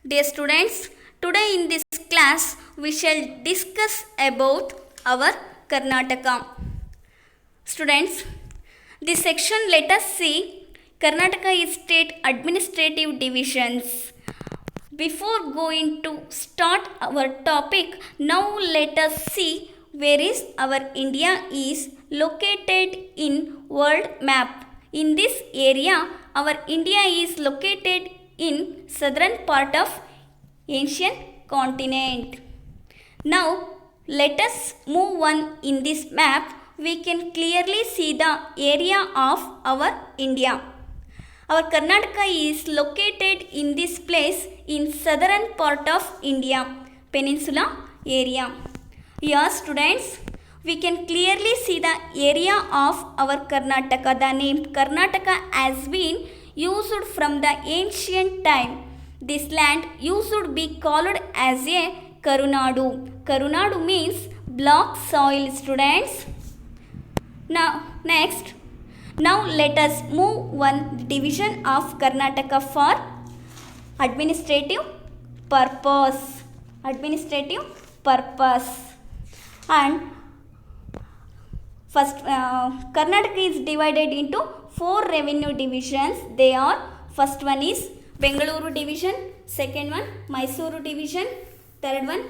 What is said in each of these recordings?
Dear students, today in this class we shall discuss about our Karnataka. Students, this section let us see Karnataka is state administrative divisions. Before going to start our topic, now let us see where is our India is located in world map. In this area, our India is located in southern part of ancient continent. Now let us move on in this map. We can clearly see the area of our India. Our Karnataka is located in this place in southern part of India, peninsula area. Here students, we can clearly see the area of our Karnataka. The name Karnataka has been used from the ancient time. This land used to be called as a Karunadu. Karunadu means black soil, students. Now let us move one division of Karnataka for administrative purpose. And first, Karnataka is divided into 4 revenue divisions. They are, first one is Bengaluru division, second one Mysuru division, third one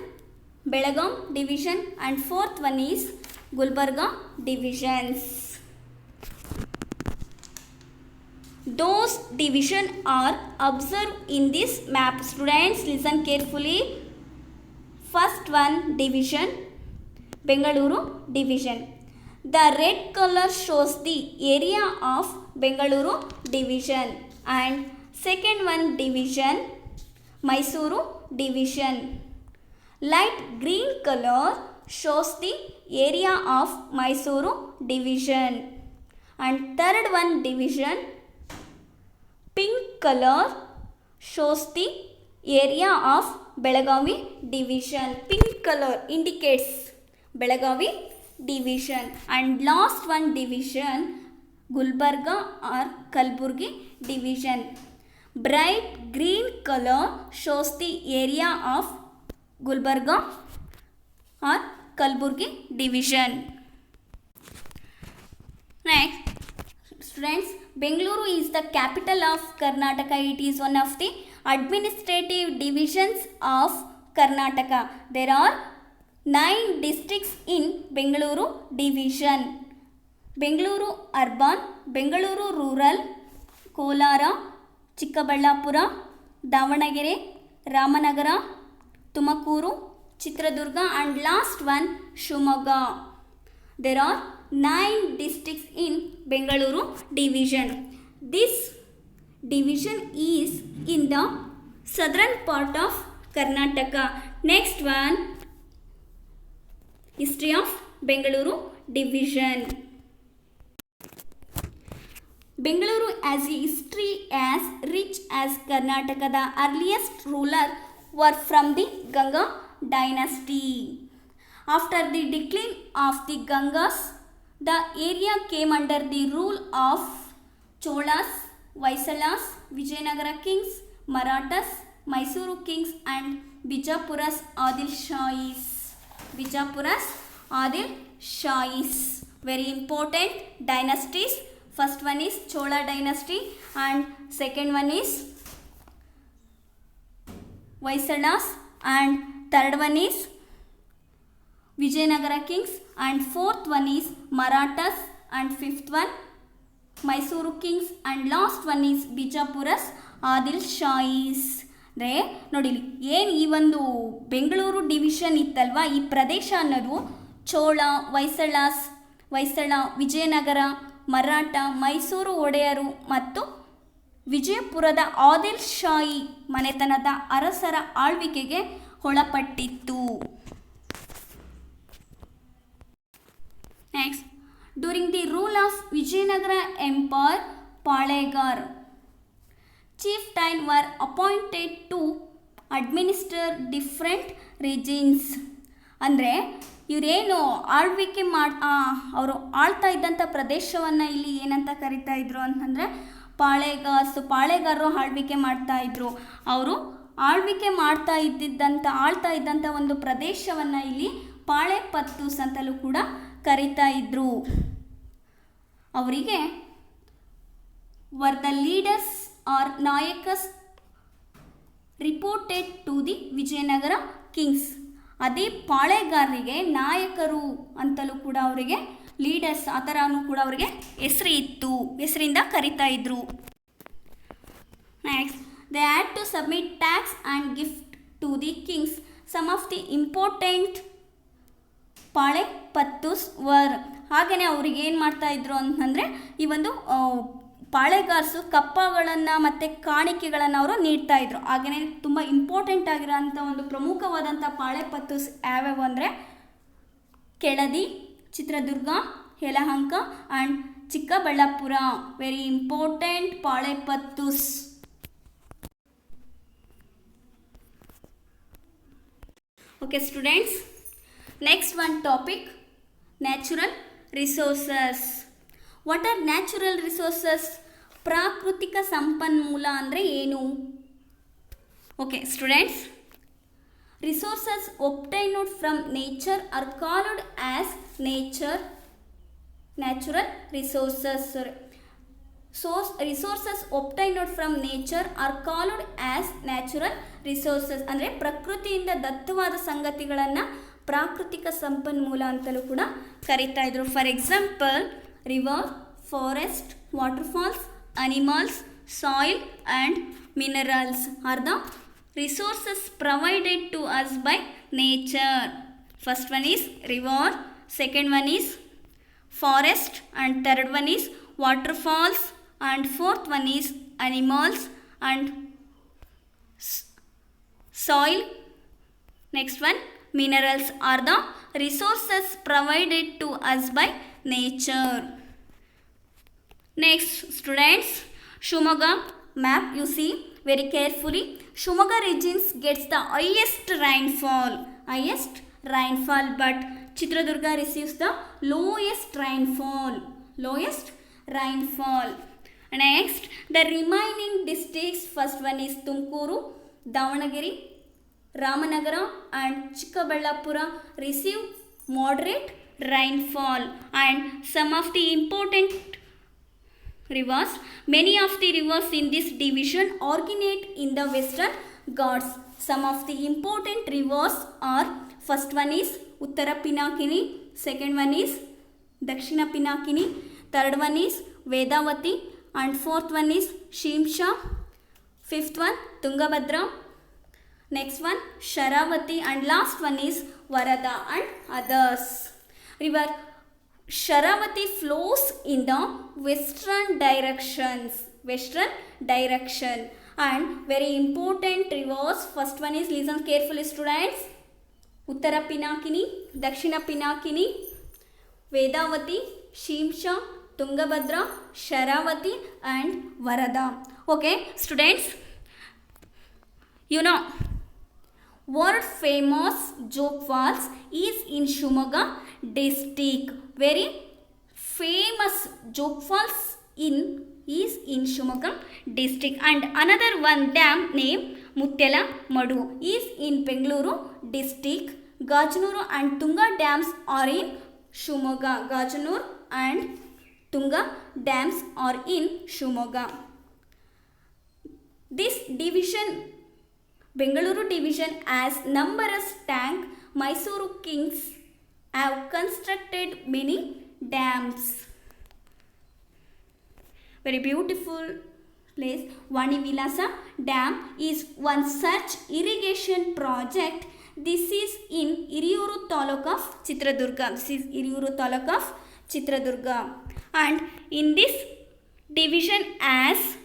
Belagaum division, and fourth one is Gulbarga divisions. Those divisions are observed in this map. Students, listen carefully. First one division, Bengaluru division. The red color shows the area of Bengaluru division, and second one division, Mysuru division. Light green color shows the area of Mysuru division, and third one division, pink color shows the area of Belagavi division. Pink color indicates Belagavi division, and last one division, Gulbarga or Kalburgi division. Bright green color shows the area of Gulbarga or Kalburgi division. Next, students, Bengaluru is the capital of Karnataka. It is one of the administrative divisions of Karnataka. There are 9 districts in Bengaluru division. Bengaluru urban, Bengaluru rural, Kolara, Chikkaballapura, Davanagere, Ramanagara, Tumakuru, Chitradurga, and last one Shimoga. There are 9 districts in Bengaluru division. This division is in the southern part of Karnataka. Next one, history of Bengaluru division. Bengaluru has a history as rich as Karnataka. The earliest ruler were from the Ganga dynasty. After the decline of the Gangas, the area came under the rule of Cholas, Vaisalas, Vijayanagara kings, Marathas, Mysuru kings, and Bijapura's Adil Shahis. Very important dynasties. First one is Chola dynasty, and second one is Vaisalas, and third one is Vijayanagara kings, and fourth one is Marathas, and fifth one Mysuru kings, and last one is Bijapura's Adil Shahis. ಅಂದರೆ ನೋಡಿ, ಏನು ಈ ಒಂದು Bengaluru division ಇತ್ತಲ್ವ, ಈ ಪ್ರದೇಶ ಅನ್ನೋದು ಚೋಳ, ಹೊಯ್ಸಳ, ವಿಜಯನಗರ, ಮರಾಠ, ಮೈಸೂರು ಒಡೆಯರು ಮತ್ತು ವಿಜಯಪುರದ ಆದಿಲ್ ಶಾಹಿ ಮನೆತನದ ಅರಸರ ಆಳ್ವಿಕೆಗೆ ಒಳಪಟ್ಟಿತ್ತು. Next, during the rule of Vijayanagara Empire, Palegar chieftain were appointed to administer different regions. ಅಂದರೆ ಇವರೇನು ಆಳ್ವಿಕೆ ಅವರು ಆಳ್ತಾ ಇದ್ದಂಥ ಪ್ರದೇಶವನ್ನು ಇಲ್ಲಿ ಏನಂತ ಕರಿತಾ ಇದ್ರು ಅಂತಂದರೆ ಪಾಳೆಗಾರರು ಆಳ್ವಿಕೆ ಮಾಡ್ತಾ ಇದ್ರು. ಅವರು ಆಳ್ತಾ ಇದ್ದಂಥ ಒಂದು ಪ್ರದೇಶವನ್ನು ಇಲ್ಲಿ ಪಾಳೆಪತ್ತೂಸ್ ಅಂತಲೂ ಕೂಡ ಕರೀತಾ ಇದ್ರು. ಅವರಿಗೆ were the leaders or nayakas reported to the Vijayanagara kings. ಅದೇ ಪಾಳೆಗಾರರಿಗೆ ನಾಯಕರು ಅಂತಲೂ ಕೂಡ ಅವರಿಗೆ ಲೀಡರ್ಸ್ ಆ ಥರನೂ ಕೂಡ ಅವರಿಗೆ ಹೆಸರಿಂದ ಕರಿತಾ ಇದ್ರು. Next, they had to submit tax and gift to the kings. Some of the important palepattus were. ಹಾಗೆಯೇ ಅವ್ರಿಗೆ ಏನು ಮಾಡ್ತಾ ಇದ್ರು ಅಂತಂದರೆ ಈ ಒಂದು ಪಾಳೆಗಾರಸು ಕಪ್ಪಗಳನ್ನು ಮತ್ತು ಕಾಣಿಕೆಗಳನ್ನು ಅವರು ನೀಡ್ತಾ ಇದ್ರು. ಹಾಗೆಯೇ ತುಂಬ ಇಂಪಾರ್ಟೆಂಟ್ ಆಗಿರೋಂಥ ಒಂದು ಪ್ರಮುಖವಾದಂಥ ಪಾಳೆಪತ್ತೂಸ್ ಯಾವ್ಯಾವು ಅಂದರೆ Keladi, Chitradurga, Yelahanka and Chikkaballapura. Very important palepattus. Okay students, next one topic natural resources. What are natural resources? ಪ್ರಾಕೃತಿಕ ಸಂಪನ್ಮೂಲ ಅಂದರೆ ಏನು? Okay students, resources obtained from nature are called as natural resources. Resources obtained from nature are called as natural resources. ಅಂದರೆ ಪ್ರಕೃತಿಯಿಂದ ದತ್ತವಾದ ಸಂಗತಿಗಳನ್ನು ಪ್ರಾಕೃತಿಕ ಸಂಪನ್ಮೂಲ ಅಂತಲೂ ಕೂಡ ಕರೀತಾ ಇದ್ರು. For example, river, forest, waterfalls, animals, soil and minerals are the resources provided to us by nature. First one is river, second one is forest, and third one is waterfalls, and fourth one is animals and soil. Next one, minerals are the resources provided to us by nature. Next students, Shimoga map you see very carefully. Shimoga regions gets the highest rainfall, but Chitradurga receives the lowest rainfall. Next, the remaining districts, first one is Tumkuru, Davanagere, Ramanagara and Chikkaballapura receive moderate rainfall. And some of the important rivers, many of the rivers in this division originate in the Western Ghats. Some of the important rivers are, first one is Uttara Pinakini, second one is Dakshina Pinakini, third one is Vedavati, and fourth one is Shimsha, fifth one Tungabhadra, next one Sharavati, and last one is Varada and others. River Sharavati flows in the western direction, and very important rivers. First one is, listen carefully students, Uttara Pinakini, Dakshina Pinakini, Vedavati, Shimsha, Tungabhadra, Sharavati and Varada. Okay students, you know world famous Joke Falls is in Shimoga district. Very famous Joke Falls is in Shimoga district. And another one dam named Mutyala Madu is in Bengaluru district. Gajanuru and Tunga dams are in Shimoga. Gajanuru and Tunga dams are in Shimoga. This division, Bengaluru division, has numerous tank. Mysuru kings have constructed many dams. Very beautiful place. Vani Vilasa Dam is one such irrigation project. This is in Hiriyuru Taluk of Chitradurga. And in this division has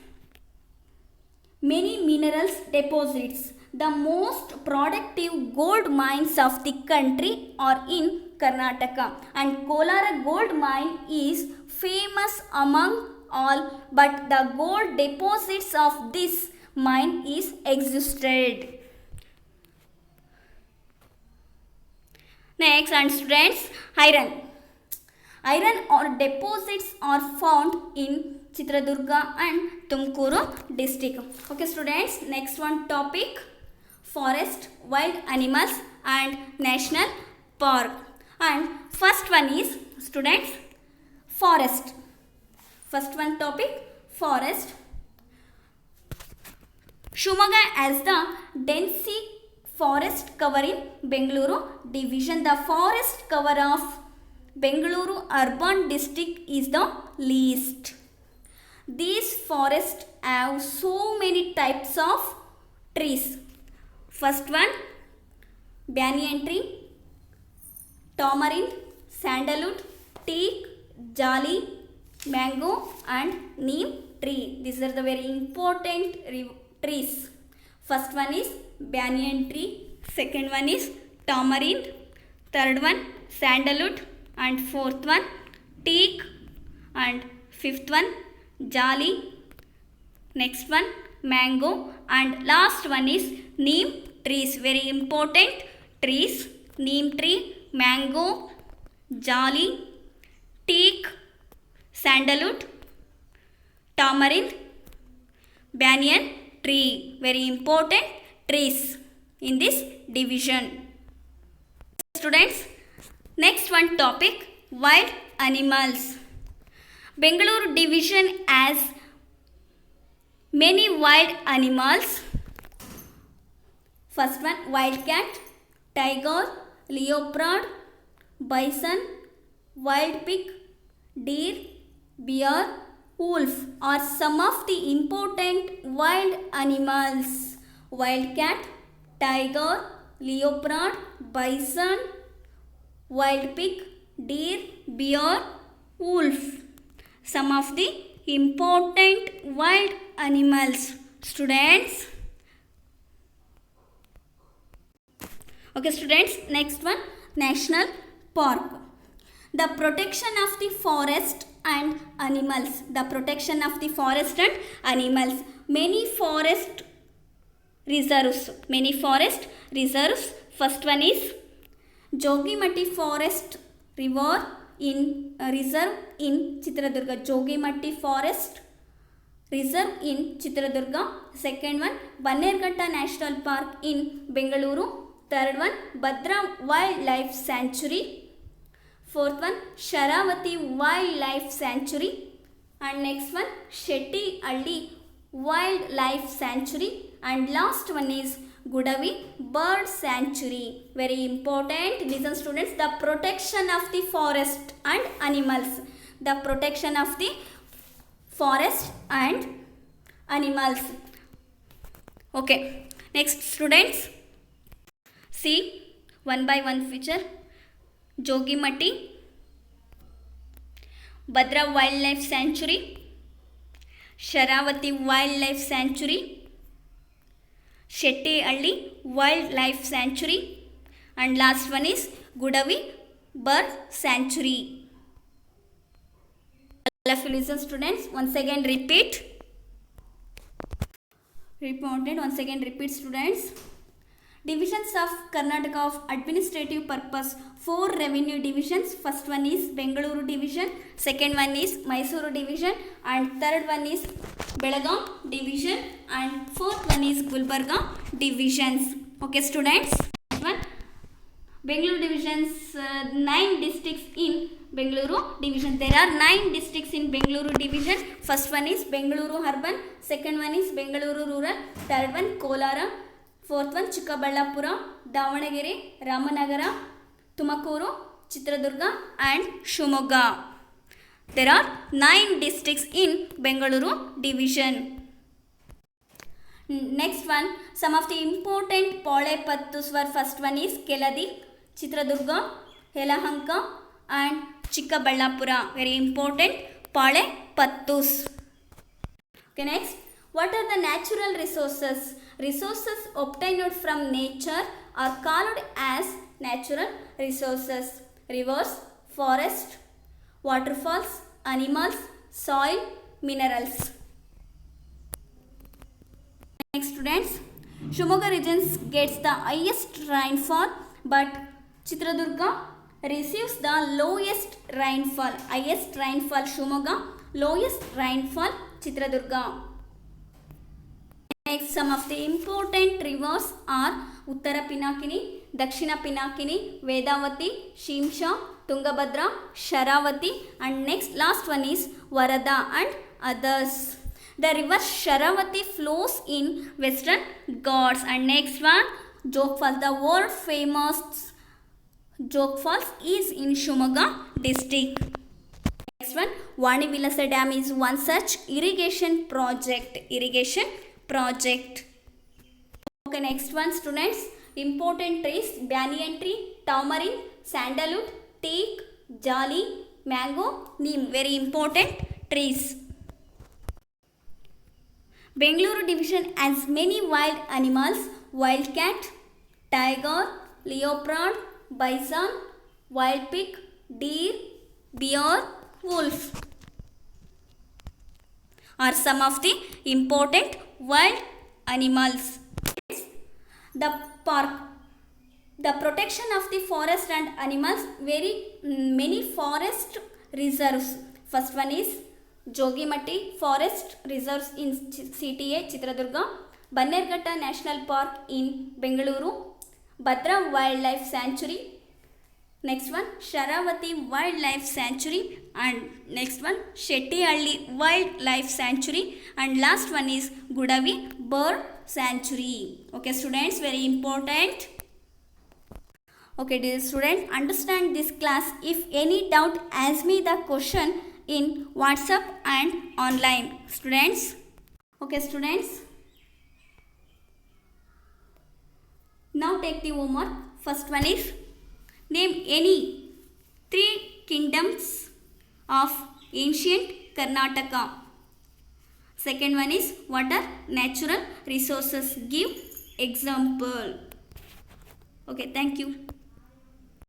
many minerals deposits. The most productive gold mines of the country are in Karnataka, and Kolara gold mine is famous among all, but the gold deposits of this mine is existed. Next, and students, iron ore deposits are found in Chitradurga and Tumkuru district. Okay students, next one topic, forest, wild animals and national park. And first one is students forest. First one topic forest. Shimoga has the dense forest cover in Bengaluru division. The forest cover of Bengaluru urban district is the least. These forests have so many types of trees. First one banyan tree, tamarind, sandalwood, teak, jali, mango and neem tree. These are the very important trees. First one is banyan tree, second one is tamarind, third one sandalwood and fourth one teak and fifth one jali, next one mango and last one is neem trees. Very important trees: neem tree, mango, jali, teak, sandalwood, tamarind, banyan tree. Very important trees in this division. Students, next one topic wild animals. Bengaluru division has many wild animals. First one wildcat, tiger, leopard, bison, wild pig, deer, bear, wolf are some of the important wild animals. Wildcat, tiger, leopard, bison, wild pig, deer, bear, wolf. Some of the important wild animals. Students. Okay students, next one national park. The protection of the forest and animals. The protection of the forest and animals. Many forest reserves. Many forest reserves. First one is Jogimati Forest Reserve in Chitradurga. Jogimati Forest Reserve in Chitradurga. Second one Bannerghatta National Park in Bengaluru. Third one Bhadra Wildlife Sanctuary. Fourth one Sharavati Wildlife Sanctuary. And next one Shetty Alli Wildlife Sanctuary. And last one is Gudavi Bird Sanctuary. Very important. Listen students, the protection of the forest and animals. The protection of the forest and animals. Okay. Next students, see one by one feature. Jogimati, Bhadra Wildlife Sanctuary, Sharavati Wildlife Sanctuary, Shetty Alli Wildlife Sanctuary and last one is Gudavi Bird Sanctuary. All of you listen students, once again repeat. Once again repeat students. Divisions of Karnataka of administrative purpose. 4 revenue divisions. First one is Bengaluru division, second one is Mysuru division and third one is Belagaum division and fourth one is Gulbarga divisions. Okay students, one Bengaluru divisions, 9 districts in Bengaluru division. There are 9 districts in Bengaluru division. First one is Bengaluru urban, second one is Bengaluru rural, third one Kolara, fourth one Chikkaballapura, Davanagere, Ramanagara, Tumakuru, Chitradurga and Shimoga. There are 9 districts in Bengaluru division. Next one, some of the important Palayapattus were. First one is Keladi, Chitradurga, Yelahanka and Chikkaballapura. Very important Palayapattus. Okay, next, what are the natural resources? Resources obtained from nature are called as natural resources. Rivers, forest, waterfalls, animals, soil, minerals. Next students, Shimoga region gets the highest rainfall but Chitradurga receives the lowest rainfall. Highest rainfall Shimoga, lowest rainfall Chitradurga. Next, some of the important rivers are Uttara Pinakini, Dakshina Pinakini, Vedavati, Shimsha, Tungabhadra, Sharavati, and next last one is Varada and others. The river Sharavati flows in Western Ghats. And next one, Jog Falls. The world famous Jog Falls is in Shimoga district. Next one, Vani Vilasa Dam is one such irrigation project. Okay, next one students, important trees, banyan tree, tamarind, sandalwood, teak, jali, mango, neem, very important trees. Bengaluru division has many wild animals, wild cat, tiger, leopard, bison, wild pig, deer, bear, wolf are some of the important wild animals. The park, the protection of the forest and animals, very many forest reserves. First one is Jogimatti Forest Reserves in CTA Chitradurga, Bannerghatta National Park in Bengaluru, Bhadra Wildlife Sanctuary, next one Sharavati Wildlife Sanctuary, and next one Shettihalli Wildlife Sanctuary, and last one is Gudavi Bird Sanctuary. Okay students, very important. Okay dear students, understand this class. If any doubt, ask me the question in WhatsApp and online students. Okay students, now take the homework. First one is name any 3 kingdoms of ancient Karnataka. Second one is what are natural resources? Give example. Okay, thank you.